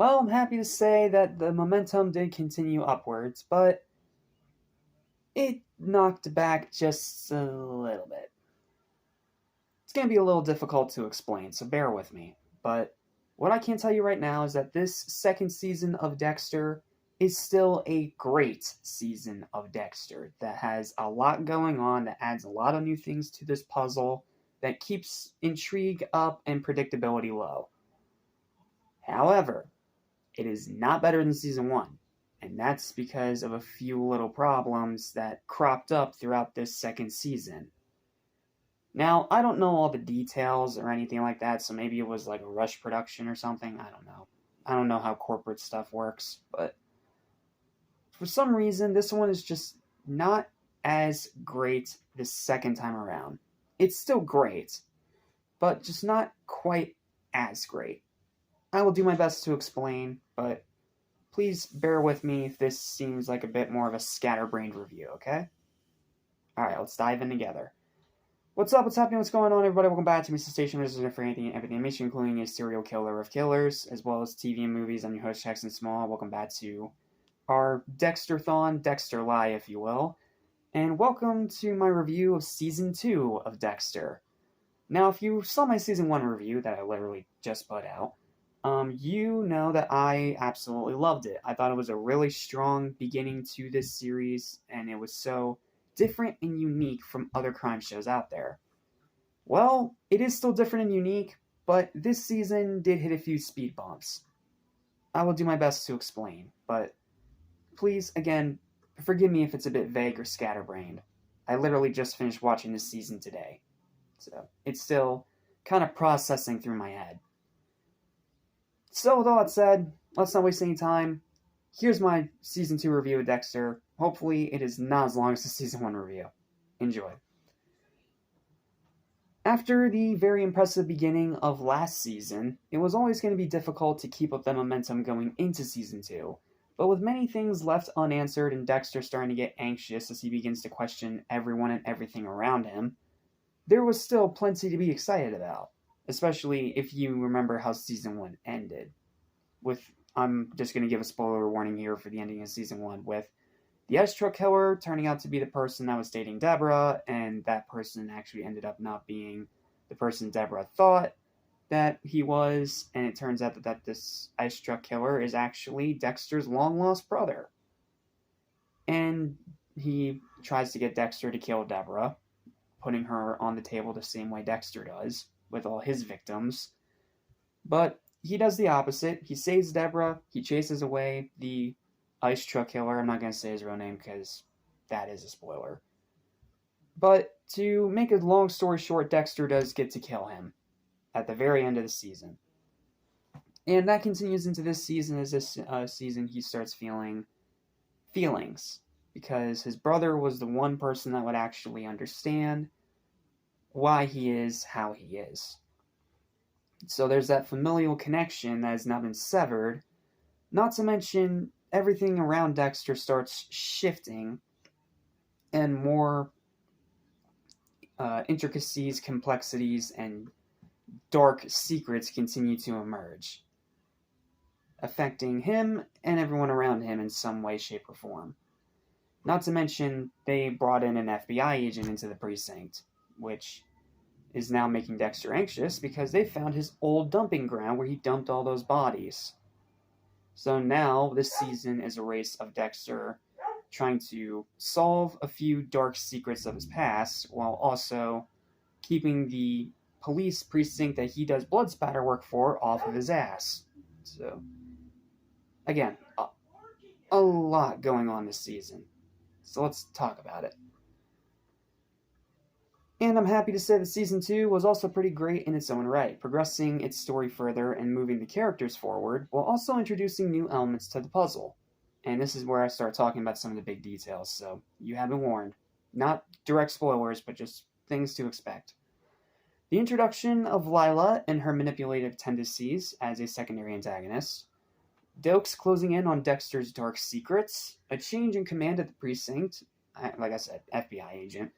Well, I'm happy to say that the momentum did continue upwards, but it knocked back just a little bit. It's going to be a little difficult to explain, so bear with me. But what I can tell you right now is that this second season of Dexter is still a great season of Dexter that has a lot going on, that adds a lot of new things to this puzzle, that keeps intrigue up and predictability low. However, it is not better than season one, and that's because of a few little problems that cropped up throughout this second season. Now, I don't know all the details or anything like that, so maybe it was like a rush production or something. I don't know. I don't know how corporate stuff works, but for some reason, this one is just not as great this second time around. It's still great, but just not quite as great. I will do my best to explain, but please bear with me if this seems like a bit more of a scatterbrained review, okay? Alright, let's dive in together. What's up, what's happening, what's going on, everybody? Welcome back to Mr. Station, which is for anything and everything animation, including a serial killer of killers, as well as TV and movies. I'm your host, Jackson Small. Welcome back to our Dexter-thon, Dexter-Ly, if you will. And welcome to my review of Season 2 of Dexter. Now, if you saw my Season 1 review that I literally just put out, you know that I absolutely loved it. I thought it was a really strong beginning to this series, and it was so different and unique from other crime shows out there. Well, it is still different and unique, but this season did hit a few speed bumps. I will do my best to explain, but please, again, forgive me if it's a bit vague or scatterbrained. I literally just finished watching this season today, so it's still kind of processing through my head. So, with all that said, let's not waste any time. Here's my Season 2 review of Dexter. Hopefully, it is not as long as the Season 1 review. Enjoy. After the very impressive beginning of last season, it was always going to be difficult to keep up the momentum going into Season 2. But with many things left unanswered and Dexter starting to get anxious as he begins to question everyone and everything around him, there was still plenty to be excited about. Especially if you remember how Season 1 ended. I'm just going to give a spoiler warning here for the ending of Season 1, with the ice truck killer turning out to be the person that was dating Deborah, and that person actually ended up not being the person Deborah thought that he was, and it turns out that this ice truck killer is actually Dexter's long-lost brother. And he tries to get Dexter to kill Deborah, putting her on the table the same way Dexter does with all his victims. But he does the opposite. He saves Deborah. He chases away the ice truck killer. I'm not going to say his real name because that is a spoiler. But to make a long story short, Dexter does get to kill him at the very end of the season. And that continues into this season. As this season he starts feeling feelings, because his brother was the one person that would actually understand why he is how he is. So there's that familial connection that has now been severed. Not to mention, everything around Dexter starts shifting, and more intricacies, complexities, and dark secrets continue to emerge, affecting him and everyone around him in some way, shape, or form. Not to mention, they brought in an FBI agent into the precinct, which is now making Dexter anxious because they found his old dumping ground where he dumped all those bodies. So now, this season is a race of Dexter trying to solve a few dark secrets of his past, while also keeping the police precinct that he does blood spatter work for off of his ass. So, again, a lot going on this season. So let's talk about it. And I'm happy to say that Season 2 was also pretty great in its own right, progressing its story further and moving the characters forward, while also introducing new elements to the puzzle. And this is where I start talking about some of the big details, so you have been warned. Not direct spoilers, but just things to expect. The introduction of Lila and her manipulative tendencies as a secondary antagonist, Dokes closing in on Dexter's dark secrets, a change in command at the precinct, like I said, FBI agent,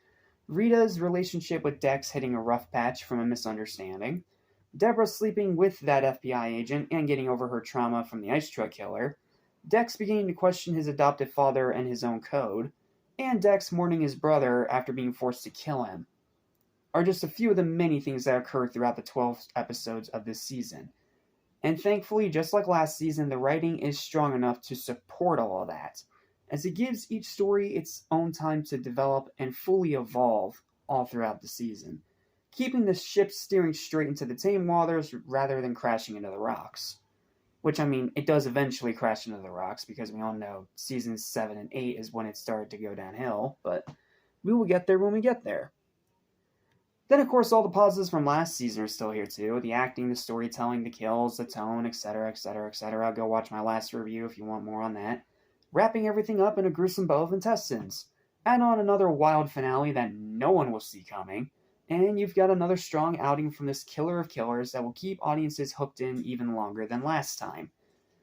Rita's relationship with Dex hitting a rough patch from a misunderstanding, Deborah sleeping with that FBI agent and getting over her trauma from the ice truck killer, Dex beginning to question his adoptive father and his own code, and Dex mourning his brother after being forced to kill him, are just a few of the many things that occur throughout the 12 episodes of this season. And thankfully, just like last season, the writing is strong enough to support all of that, as it gives each story its own time to develop and fully evolve all throughout the season, keeping the ship steering straight into the tame waters rather than crashing into the rocks. Which, I mean, it does eventually crash into the rocks, because we all know seasons 7 and 8 is when it started to go downhill, but we will get there when we get there. Then, of course, all the positives from last season are still here, too. The acting, the storytelling, the kills, the tone, etc., etc., etc. Go watch my last review if you want more on that. Wrapping everything up in a gruesome bow of intestines. Add on another wild finale that no one will see coming, and you've got another strong outing from this killer of killers that will keep audiences hooked in even longer than last time.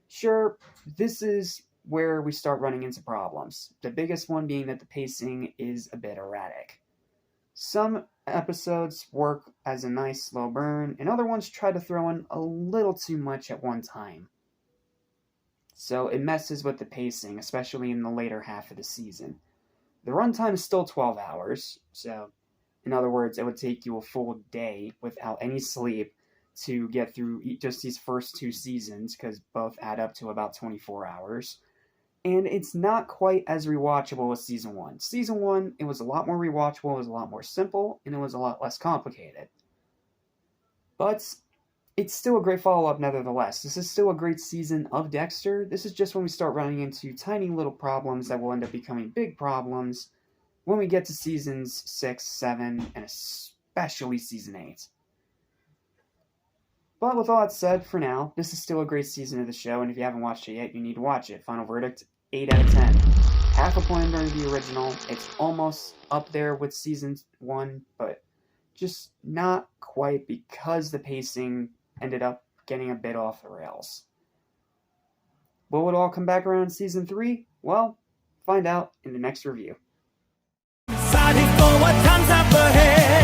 Sure, this is where we start running into problems. The biggest one being that the pacing is a bit erratic. Some episodes work as a nice slow burn, and other ones try to throw in a little too much at one time. So it messes with the pacing, especially in the later half of the season. The runtime is still 12 hours, so in other words, it would take you a full day without any sleep to get through just these first 2 seasons, because both add up to about 24 hours. And it's not quite as rewatchable as Season 1. Season 1, it was a lot more rewatchable, it was a lot more simple, and it was a lot less complicated. But it's still a great follow-up nevertheless. This is still a great season of Dexter. This is just when we start running into tiny little problems that will end up becoming big problems when we get to Seasons 6, 7, and especially Season 8. But with all that said, for now, this is still a great season of the show, and if you haven't watched it yet, you need to watch it. Final verdict, 8 out of 10. Half a point under the original. It's almost up there with Season 1, but just not quite, because the pacing ended up getting a bit off the rails. Will it all come back around in Season 3? Well, find out in the next review. Excited for what comes up ahead.